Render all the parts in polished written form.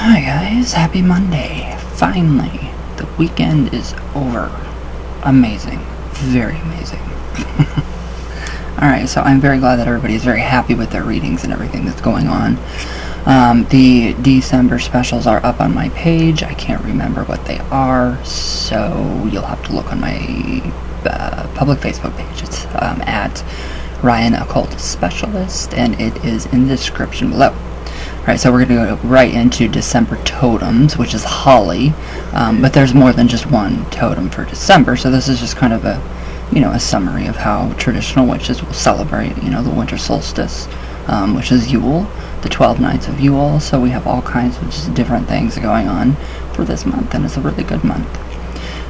Hi guys, happy Monday. Finally, the weekend is over. Amazing. Very amazing. Alright, so I'm very glad that everybody's very happy with their readings and everything that's going on. The December specials are up on my page. I can't remember what they are, so you'll have to look on my public Facebook page. It's at Ryan Occult Specialist, and it is in the description below. Alright, so we're going to go right into December totems, which is holly, but there's more than just one totem for December, so this is just kind of a summary of how traditional witches will celebrate, the winter solstice, which is Yule, the 12 nights of Yule. So we have all kinds of just different things going on for this month, and it's a really good month.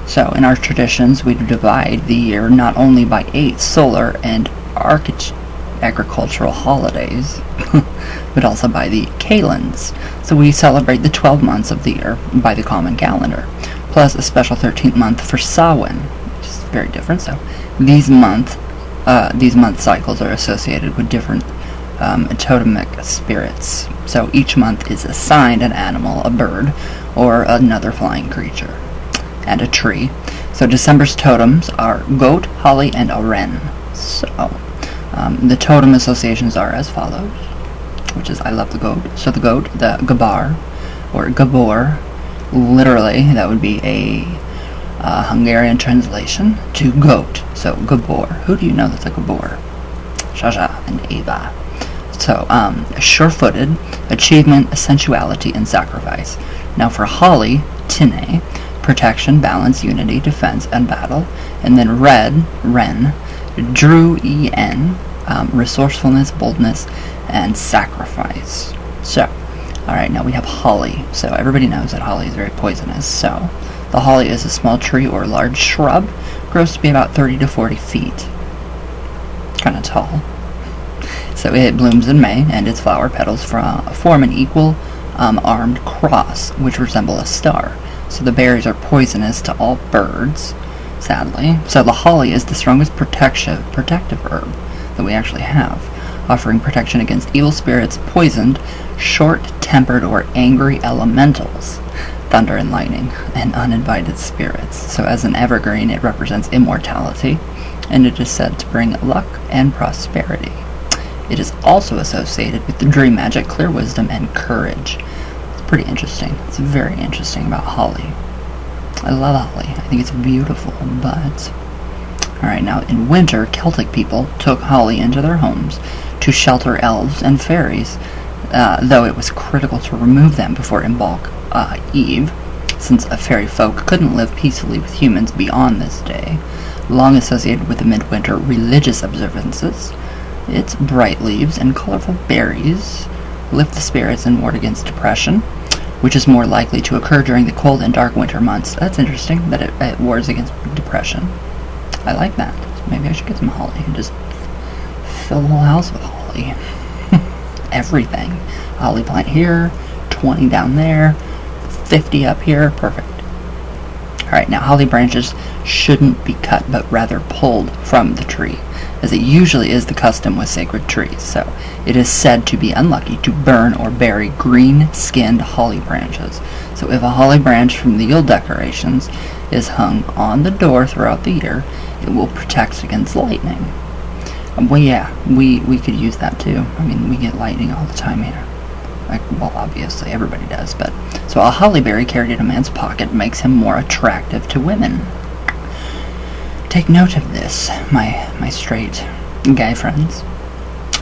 So in our traditions, we divide the year not only by 8 solar and agricultural holidays, but also by the kalends. So we celebrate the 12 months of the year by the common calendar, plus a special 13th month for Samhain, which is very different. So these month cycles are associated with different totemic spirits. So each month is assigned an animal, a bird, or another flying creature, and a tree. So December's totems are goat, holly, and a wren. So the totem associations are as follows, which is I love the goat. So the goat, the gabar, or gabor, literally that would be a Hungarian translation to goat. So gabor. Who do you know that's a gabor? Shasha and Ava. So sure-footed, achievement, sensuality, and sacrifice. Now for holly, tine, protection, balance, unity, defense, and battle. And then ren, drew-en, resourcefulness, boldness, and sacrifice. So, alright, now we have holly. So everybody knows that holly is very poisonous. So the holly is a small tree or large shrub, grows to be about 30 to 40 feet. Kind of tall. So it blooms in May, and its flower petals form an equal armed cross, which resemble a star. So the berries are poisonous to all birds, sadly. So the holly is the strongest protective herb that we actually have, offering protection against evil spirits, poisoned, short-tempered, or angry elementals, thunder and lightning, and uninvited spirits. So as an evergreen, it represents immortality, and it is said to bring luck and prosperity. It is also associated with the dream magic, clear wisdom, and courage. It's pretty interesting. It's very interesting about holly. I love holly. I think it's beautiful, but... Alright, now in winter, Celtic people took holly into their homes to shelter elves and fairies, though it was critical to remove them before Imbolc Eve, since fairy folk couldn't live peacefully with humans beyond this day. Long associated with the midwinter religious observances, its bright leaves and colorful berries lift the spirits and ward against depression, which is more likely to occur during the cold and dark winter months. That's interesting, that it wards against depression. I like that. So maybe I should get some holly and just fill the whole house with holly. Everything. Holly plant here, 20 down there, 50 up here. Perfect. Alright, now holly branches shouldn't be cut, but rather pulled from the tree, as it usually is the custom with sacred trees. So it is said to be unlucky to burn or bury green-skinned holly branches. So if a holly branch from the Yule decorations is hung on the door throughout the year, it will protect against lightning. Well, yeah, we could use that too. I mean, we get lightning all the time here. Well, obviously, everybody does, but... So a holly berry carried in a man's pocket makes him more attractive to women. Take note of this, my straight guy friends.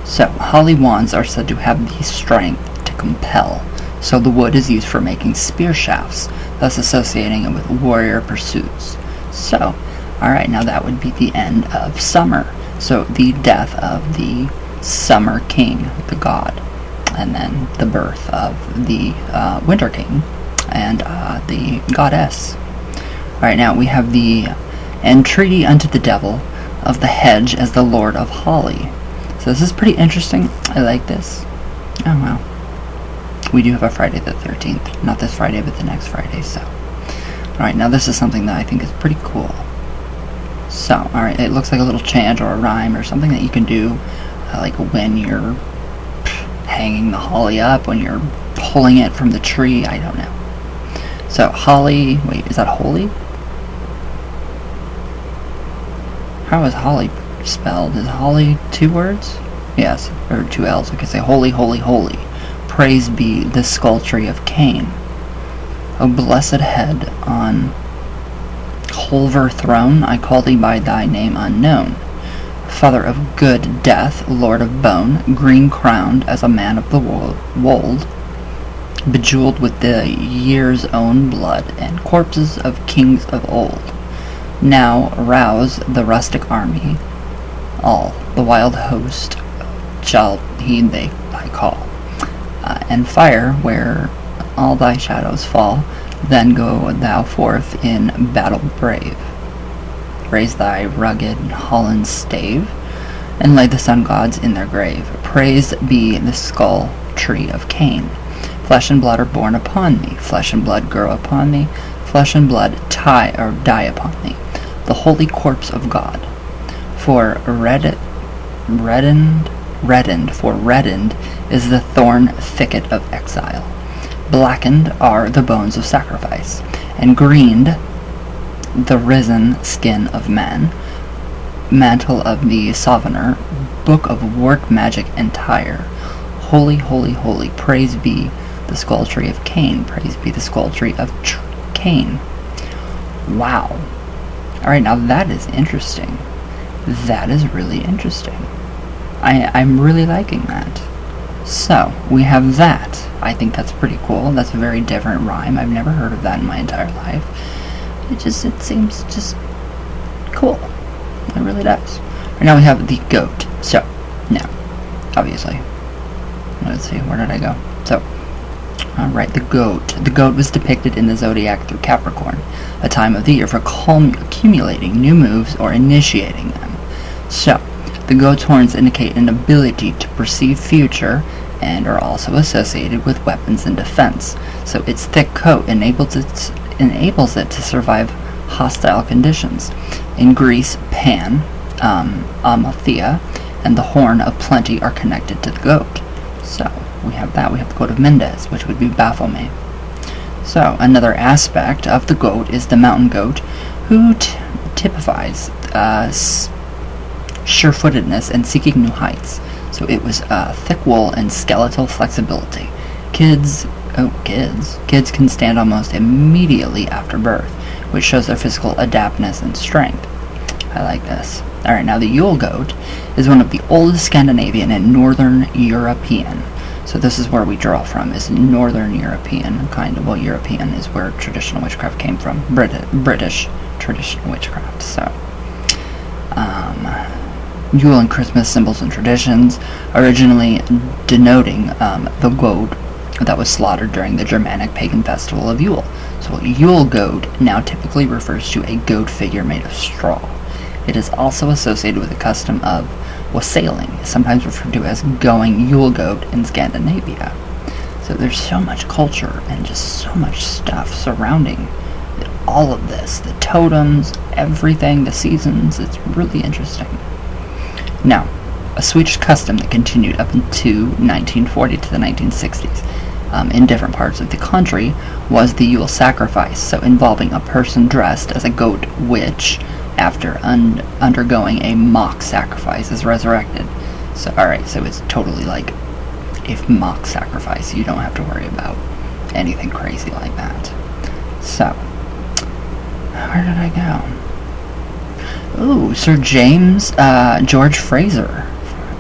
So, holly wands are said to have the strength to compel. So the wood is used for making spear shafts, thus associating it with warrior pursuits. So, alright, now that would be the end of summer. So the death of the summer king, the god, and then the birth of the winter king and the goddess. Alright, now we have the entreaty unto the devil of the hedge as the lord of holly. So this is pretty interesting. I like this. Oh wow. We do have a Friday the 13th. Not this Friday, but the next Friday, so. Alright, now this is something that I think is pretty cool. So, alright, it looks like a little chant or a rhyme or something that you can do, like when you're hanging the holly up, when you're pulling it from the tree. I don't know. So holly, wait, is that holy? How is holly spelled? Is holly 2 words? Yes, or 2 L's. I could say holy, holy, holy. Praise be the skulltree of Cain. O blessed head on Holver throne, I call thee by thy name unknown. Father of good death, lord of bone, green crowned as a man of the wold, bejeweled with the year's own blood and corpses of kings of old. Now rouse the rustic army, all the wild host shall heed thy call, and fire where all thy shadows fall. Then go thou forth in battle brave. Raise thy rugged Holland stave, and lay the sun gods in their grave. Praise be the skull tree of Cain. Flesh and blood are born upon me. Flesh and blood grow upon me. Flesh and blood die upon me. The holy corpse of God. For reddened is the thorn thicket of exile. Blackened are the bones of sacrifice, and greened the risen skin of man. Mantle of the Sovereigner, book of wart magic entire. Holy, holy, holy, praise be the skull tree of Cain. Praise be the skull tree of Cain. Wow. Alright, now that is interesting. That is really interesting. I'm really liking that. So, we have that. I think that's pretty cool. That's a very different rhyme. I've never heard of that in my entire life. It seems just cool. It really does. Right now we have the goat. So, now, obviously. Let's see, where did I go? So, alright, the goat. The goat was depicted in the zodiac through Capricorn, a time of the year for accumulating new moves or initiating them. So, the goat's horns indicate an ability to perceive future and are also associated with weapons and defense. So its thick coat enables it to survive hostile conditions. In Greece, Pan, Amalthea, and the horn of plenty are connected to the goat. So we have that. We have the goat of Mendes, which would be Baphomet. So another aspect of the goat is the mountain goat, who typifies sure-footedness and seeking new heights. So it was thick wool and skeletal flexibility. Kids can stand almost immediately after birth, which shows their physical adaptness and strength. I like this. Alright, now the Yule goat is one of the oldest Scandinavian and Northern European. So this is where we draw from, is Northern European, kind of. Well, European is where traditional witchcraft came from. British traditional witchcraft. So, Yule and Christmas symbols and traditions, originally denoting the goat that was slaughtered during the Germanic pagan festival of Yule. So a Yule goat now typically refers to a goat figure made of straw. It is also associated with the custom of wassailing, sometimes referred to as going Yule goat in Scandinavia. So there's so much culture and just so much stuff surrounding all of this. The totems, everything, the seasons, it's really interesting. Now, a Swedish custom that continued up into 1940 to the 1960s in different parts of the country was the Yule sacrifice, so involving a person dressed as a goat witch after undergoing a mock sacrifice is resurrected. So, alright, so it's totally like a mock sacrifice. You don't have to worry about anything crazy like that. So, where did I go? Ooh, Sir James George Fraser.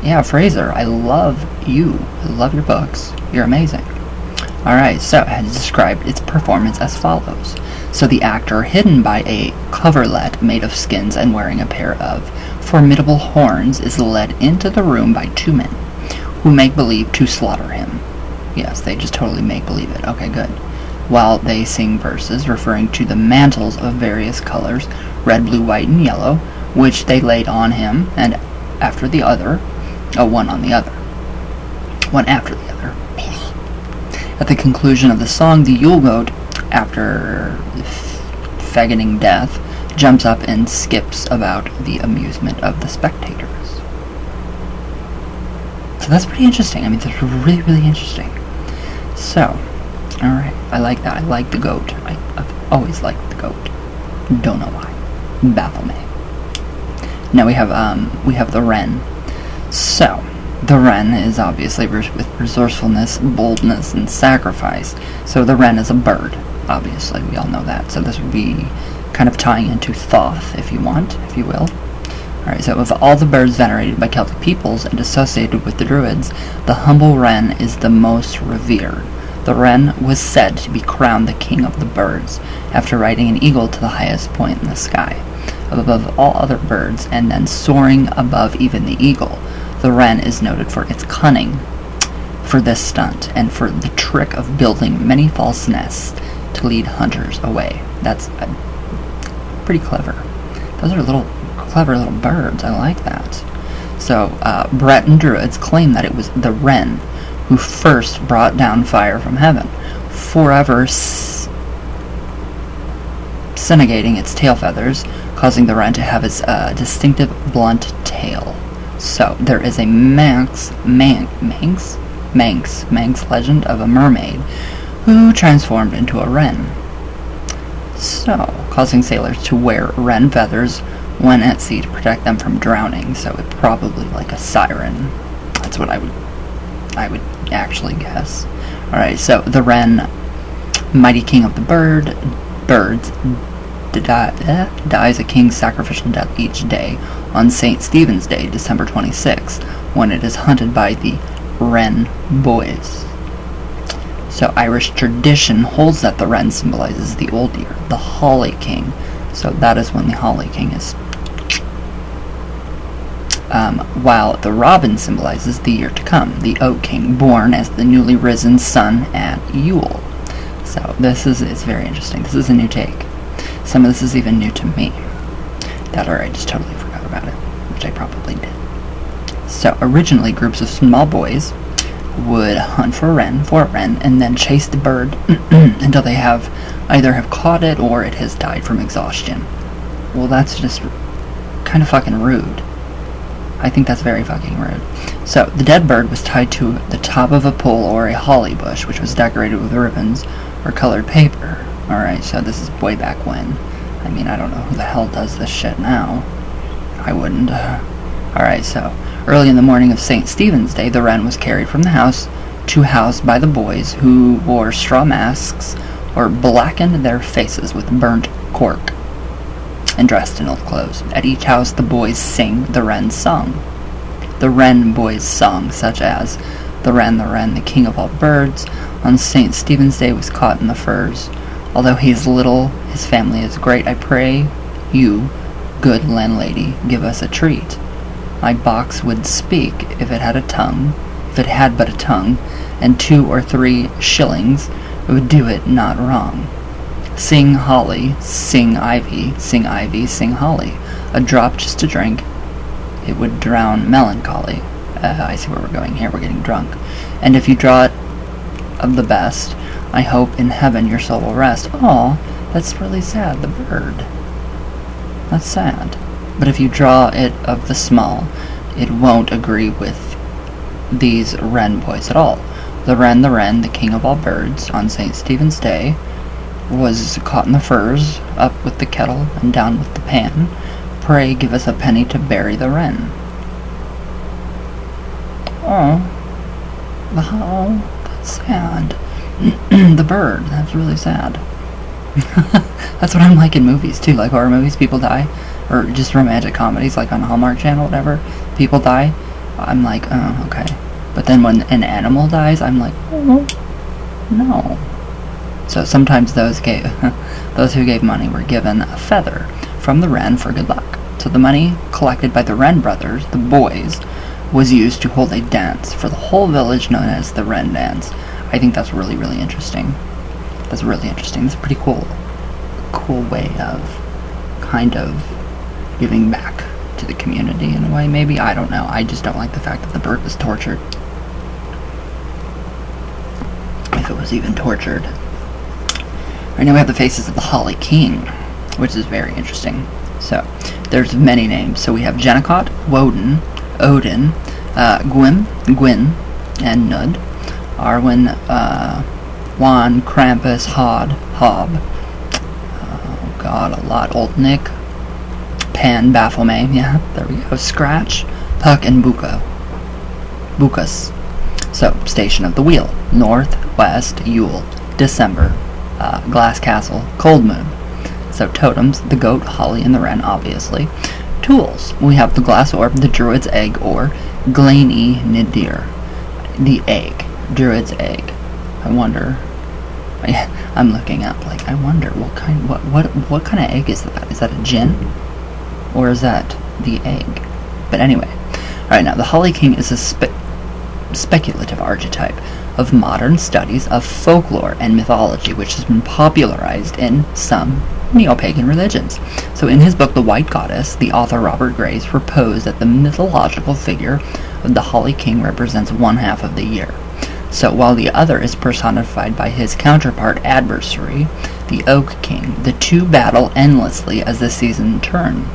Yeah, Fraser, I love you. I love your books. You're amazing. Alright, so it has described its performance as follows. So the actor, hidden by a coverlet made of skins and wearing a pair of formidable horns, is led into the room by 2 men, who make believe to slaughter him. Yes, they just totally make believe it. Okay, good. While they sing verses referring to the mantles of various colors, red, blue, white, and yellow, which they laid on him, and after the other, one on the other. One after the other. At the conclusion of the song, the Yule goat, after faggoting death, jumps up and skips about the amusement of the spectators. So that's pretty interesting. I mean, that's really, really interesting. So, alright, I like that. I like the goat. I've always liked the goat. Don't know why. Baffle me. Now we have the wren. So, the wren is obviously with resourcefulness, boldness, and sacrifice. So the wren is a bird, obviously. We all know that. So this would be kind of tying into Thoth, if you will. Alright, so of all the birds venerated by Celtic peoples and associated with the Druids, the humble wren is the most revered. The wren was said to be crowned the king of the birds, after riding an eagle to the highest point in the sky, above all other birds, and then soaring above even the eagle. The wren is noted for its cunning for this stunt, and for the trick of building many false nests to lead hunters away. That's pretty clever. Those are clever little birds. I like that. So, Breton Druids claim that it was the wren who first brought down fire from heaven, forever scintillating its tail feathers, causing the wren to have its distinctive blunt tail. So, there is a Manx legend of a mermaid who transformed into a wren. So, causing sailors to wear wren feathers when at sea to protect them from drowning. So it's probably like a siren. That's what I would actually guess. Alright, so the wren, mighty king of the birds, dies a king's sacrificial death each day on St. Stephen's Day, December 26th, when it is hunted by the wren boys. So Irish tradition holds that the wren symbolizes the old year, the Holly King. So that is when the Holly King is. While the robin symbolizes the year to come, the Oak King, born as the newly risen sun at Yule. So this is very interesting. This is a new take. Some of this is even new to me. That or I just totally forgot about it, which I probably did. So originally groups of small boys would hunt for a wren, and then chase the bird until they either have caught it or it has died from exhaustion. Well, that's just kind of fucking rude. I think that's very fucking rude. So, the dead bird was tied to the top of a pole or a holly bush, which was decorated with ribbons or colored paper. Alright, so this is way back when. I mean, I don't know who the hell does this shit now. I wouldn't. Alright, so early in the morning of St. Stephen's Day, the wren was carried from the house to house by the boys, who wore straw masks or blackened their faces with burnt cork and dressed in old clothes. At each house, the boys sing the wren song. The wren boys' song, such as the wren, the king of all birds, on St. Stephen's Day was caught in the furs. Although he is little, his family is great. I pray you, good landlady, give us a treat. My box would speak if it had but a tongue, and 2 or 3 shillings, it would do it not wrong. Sing holly, sing ivy, sing holly. A drop just to drink, it would drown melancholy. I see where we're going here, we're getting drunk. And if you draw it of the best, I hope in heaven your soul will rest. Aw, that's really sad, the bird. That's sad. But if you draw it of the small, it won't agree with these wren boys at all. The wren, the king of all birds, on St. Stephen's Day, was caught in the furs, up with the kettle and down with the pan. Pray give us a penny to bury the wren. Oh, that's sad. The bird, that's really sad. That's what I'm like in movies too, like horror movies, people die, or just romantic comedies like on Hallmark Channel, whatever, people die. I'm like, oh, okay. But then when an animal dies, I'm like, oh, no. So sometimes those who gave money were given a feather from the wren for good luck. So the money collected by the Wren brothers, the boys, was used to hold a dance for the whole village known as the Wren Dance. I think that's really, really interesting. That's really interesting. It's a pretty cool way of kind of giving back to the community in a way, maybe. I don't know. I just don't like the fact that the bird was tortured. If it was even tortured. Right now we have the faces of the Holly King, which is very interesting. So, there's many names. So we have Jennacott, Woden, Odin, Gwyn, and Nud Arwen, Juan, Krampus, Hob. Oh god, a lot. Old Nick, Pan, Baphomet, yeah, there we go. Scratch, Puck, and Bucas. So, Station of the Wheel, North, West, Yule, December, Glass Castle, Cold Moon. So, Totems, the goat, holly, and the wren, obviously. Tools, we have the glass orb, the druid's egg, or Glaini Nidir. The egg, druid's egg. I wonder, I'm looking up, like, I wonder, what kind of egg is that? Is that a djinn? Or is that the egg? But anyway, alright, now, the Holly King is a speculative archetype of modern studies of folklore and mythology, which has been popularized in some neo-pagan religions. So in his book, The White Goddess, the author Robert Graves proposed that the mythological figure of the Holly King represents one half of the year. So while the other is personified by his counterpart adversary, the Oak King, the two battle endlessly as the season's turn.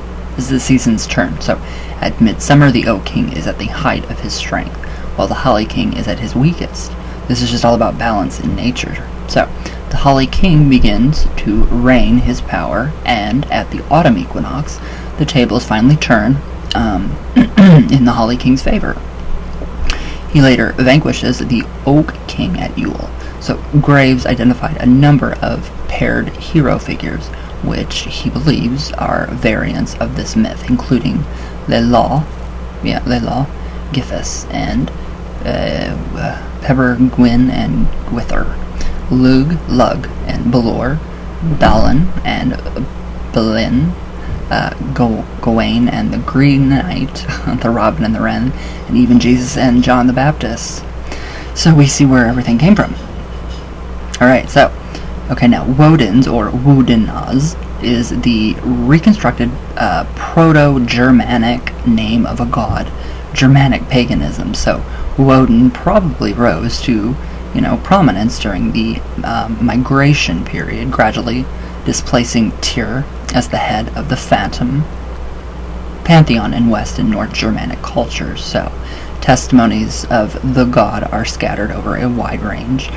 So at midsummer, the Oak King is at the height of his strength, while the Holly King is at his weakest. This is just all about balance in nature. So, the Holly King begins to reign his power, and at the autumn equinox, the tables finally turn in the Holly King's favor. He later vanquishes the Oak King at Yule. So, Graves identified a number of paired hero figures, which he believes are variants of this myth, including Lelah, Githus, and Peregrine and Gwither, Lug, and Balor, Balin, and Balin, Gawain, and the Green Knight, the Robin and the Wren, and even Jesus and John the Baptist. So we see where everything came from. Alright, so, okay, now, Woden's, or Wodenaz, is the reconstructed Proto-Germanic name of a god, Germanic paganism. So Woden probably rose to, prominence during the migration period, gradually displacing Tyr as the head of the Phantom pantheon in West and North Germanic cultures. So testimonies of the god are scattered over a wide range,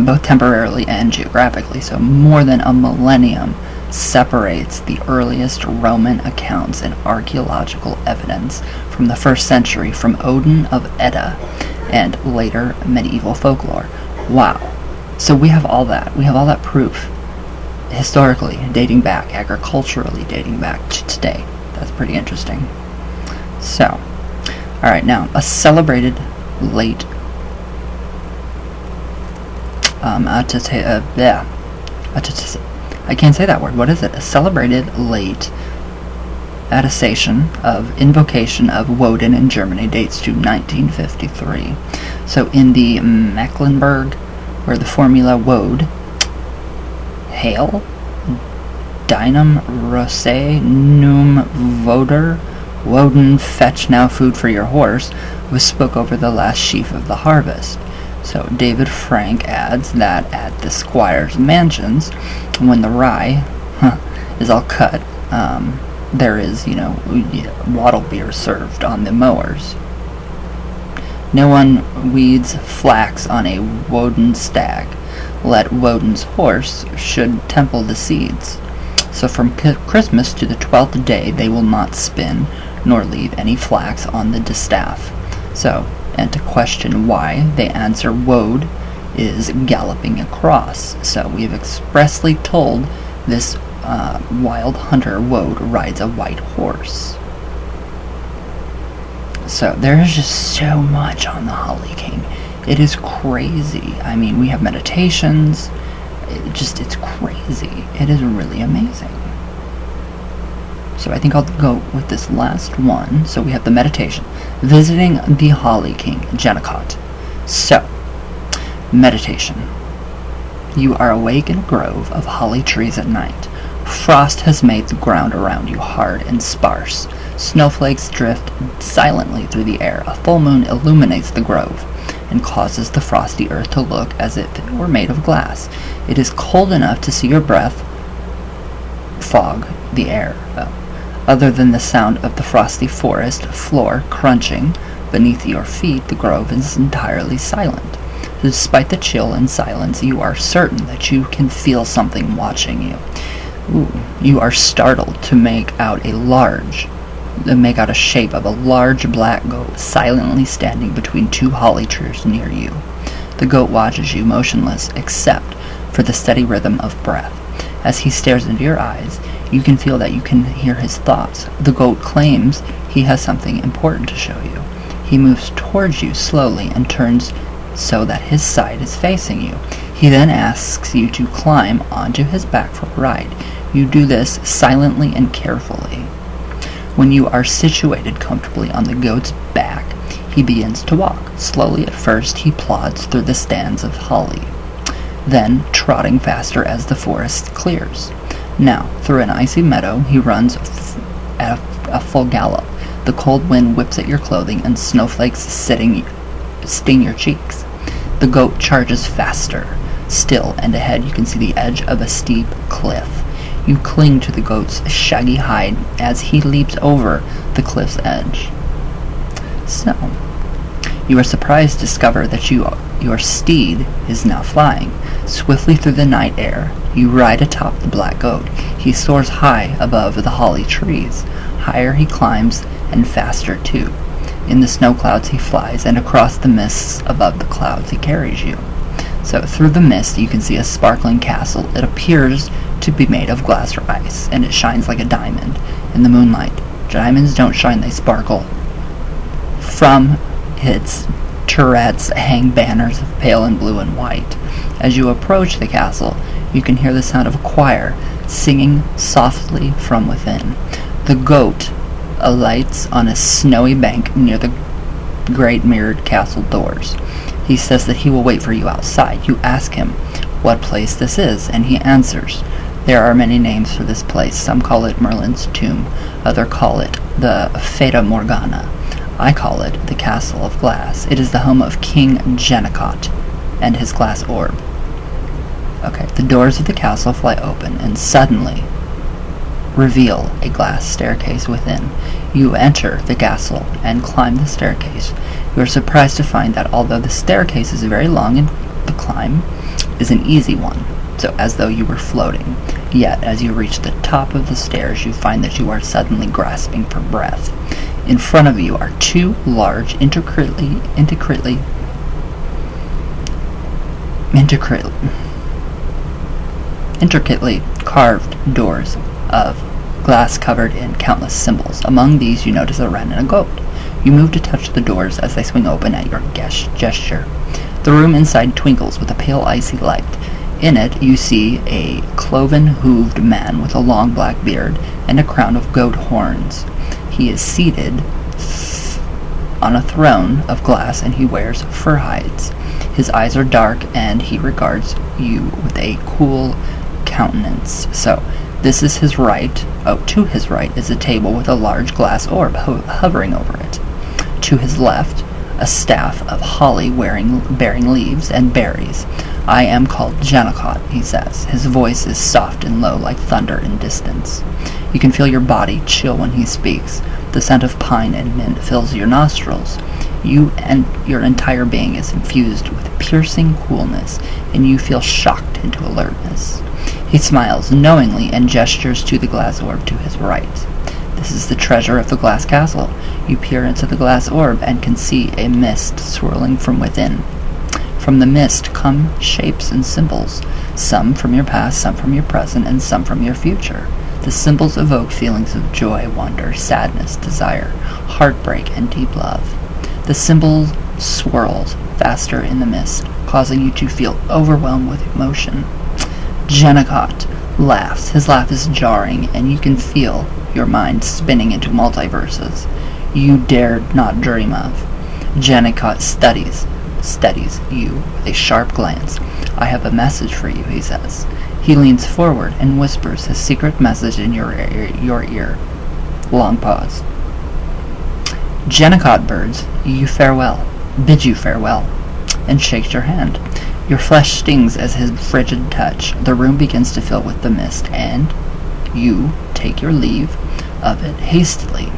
both temporarily and geographically. So more than a millennium separates the earliest Roman accounts and archaeological evidence from the 1st century from Odin of Edda and later medieval folklore. Wow. So we have all that. We have all that proof historically dating back, agriculturally dating back to today. That's pretty interesting. So, alright, now, a celebrated late I can't say that word. What is it? A celebrated late attestation of invocation of Woden in Germany dates to 1953. So in the Mecklenburg, where the formula Wode, Hail, Dynam Rose Num Voder, Woden fetch now food for your horse, was spoke over the last sheaf of the harvest. So David Frank adds that at the squire's mansions, when the rye is all cut, there is, wattle beer served on the mowers. No one weeds flax on a Woden stag. Let Woden's horse should temple the seeds. So from Christmas to the 12th day they will not spin, nor leave any flax on the distaff. So, and to question why, they answer Wode is galloping across. So we have expressly told this wild hunter Wode rides a white horse. So there is just so much on the Holly King. It is crazy. I mean, we have meditations. It's crazy. It is really amazing. So I think I'll go with this last one. So we have the meditation. Visiting the Holly King, Jennicott. So, meditation. You are awake in a grove of holly trees at night. Frost has made the ground around you hard and sparse. Snowflakes drift silently through the air. A full moon illuminates the grove and causes the frosty earth to look as if it were made of glass. It is cold enough to see your breath fog the air. Other than the sound of the frosty forest floor crunching beneath your feet, the grove is entirely silent. Despite the chill and silence, you are certain that you can feel something watching you. You are startled to make out a shape of a large black goat silently standing between two holly trees near you. The goat watches you motionless, except for the steady rhythm of breath. As he stares into your eyes, you can feel that you can hear his thoughts. The goat claims he has something important to show you. He moves towards you slowly and turns so that his side is facing you. He then asks you to climb onto his back for a ride. You do this silently and carefully. When you are situated comfortably on the goat's back, he begins to walk. Slowly at first, he plods through the stands of holly, then trotting faster as the forest clears. Now, through an icy meadow, he runs at a full gallop. The cold wind whips at your clothing, and snowflakes sting your cheeks. The goat charges faster still, and ahead you can see the edge of a steep cliff. You cling to the goat's shaggy hide as he leaps over the cliff's edge. So, you are surprised to discover that your steed is now flying. Swiftly through the night air, you ride atop the black goat. He soars high above the holly trees. Higher he climbs, and faster too. In the snow clouds he flies, and across the mists above the clouds he carries you. So through the mist you can see a sparkling castle. It appears to be made of glass or ice, and it shines like a diamond in the moonlight. Diamonds don't shine, they sparkle. From its turrets hang banners of pale and blue and white. As you approach the castle, you can hear the sound of a choir singing softly from within. The goat alights on a snowy bank near the great mirrored castle doors. He says that he will wait for you outside. You ask him what place this is, and he answers, "There are many names for this place. Some call it Merlin's tomb, others call it the Fata Morgana. I call it the Castle of Glass. It is the home of King Jenicot and his glass orb." Okay, the doors of the castle fly open and suddenly reveal a glass staircase within. You enter the castle and climb the staircase. You are surprised to find that although the staircase is very long and the climb is an easy one, so as though you were floating. Yet, as you reach the top of the stairs, you find that you are suddenly grasping for breath. In front of you are two large, intricately carved doors of glass covered in countless symbols. Among these you notice a wren and a goat. You move to touch the doors as they swing open at your gesture. The room inside twinkles with a pale icy light. In it you see a cloven-hooved man with a long black beard and a crown of goat horns. He is seated on a throne of glass, and he wears fur hides. His eyes are dark, and he regards you with a cool countenance. So, this is his right. To his right is a table with a large glass orb hovering over it. To his left, a staff of holly bearing leaves and berries. "I am called Jenicot," he says. His voice is soft and low like thunder in distance. You can feel your body chill when he speaks. The scent of pine and mint fills your nostrils. You and your entire being is infused with piercing coolness, and you feel shocked into alertness. He smiles knowingly and gestures to the glass orb to his right. This is the treasure of the glass castle. You peer into the glass orb and can see a mist swirling from within. From the mist come shapes and symbols, some from your past, some from your present, and some from your future. The symbols evoke feelings of joy, wonder, sadness, desire, heartbreak, and deep love. The symbols swirls faster in the mist, causing you to feel overwhelmed with emotion. Jenicot laughs. His laugh is jarring, and you can feel your mind spinning into multiverses you dared not dream of. Jenicot steadies you with a sharp glance. "I have a message for you," he says. He leans forward and whispers his secret message in your ear. Long pause. Jenicot birds bid you farewell, and shakes your hand. Your flesh stings as his frigid touch. The room begins to fill with the mist, and you take your leave of it hastily.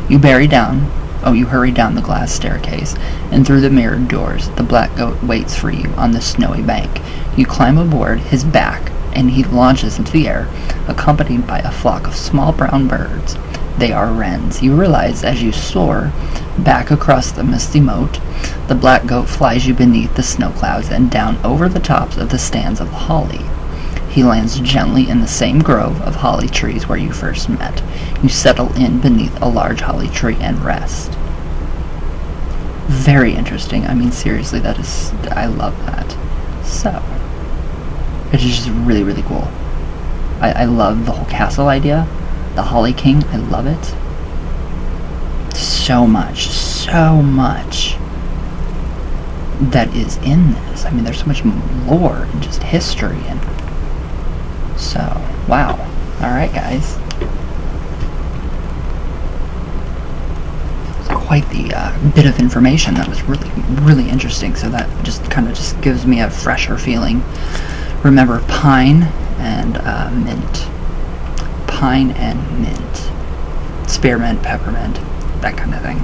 You bury down Oh, you hurry down the glass staircase, and through the mirrored doors. The black goat waits for you on the snowy bank. You climb aboard his back, and he launches into the air, accompanied by a flock of small brown birds. They are wrens. You realize as you soar back across the misty moat, the black goat flies you beneath the snow clouds and down over the tops of the stands of holly. He lands gently in the same grove of holly trees where you first met. You settle in beneath a large holly tree and rest. Very interesting. I mean, seriously, I love that. So, it's just really, really cool. I love the whole castle idea. The Holly King, I love it. So much that is in this. I mean, there's so much lore and just history, and so, wow. Alright, guys. It's quite the bit of information that was really, really interesting, so that just kind of just gives me a fresher feeling. Remember, pine and mint. Pine and mint. Spearmint, peppermint, that kind of thing.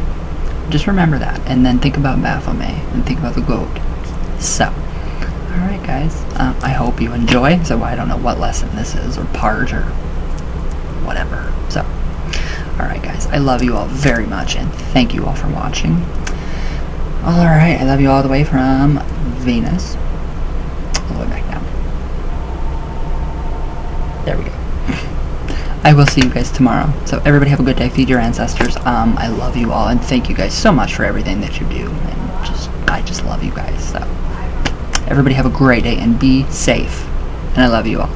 Just remember that, and then think about Baphomet, and think about the goat. So, alright guys, I hope you enjoy. So I don't know what lesson this is, or part, or whatever. So, alright guys, I love you all very much, and thank you all for watching. Alright, I love you all the way from Venus, all the way back down. There we go. I will see you guys tomorrow. So everybody have a good day. Feed your ancestors. I love you all, and thank you guys so much for everything that you do. And I just love you guys. So everybody have a great day and be safe. And I love you all.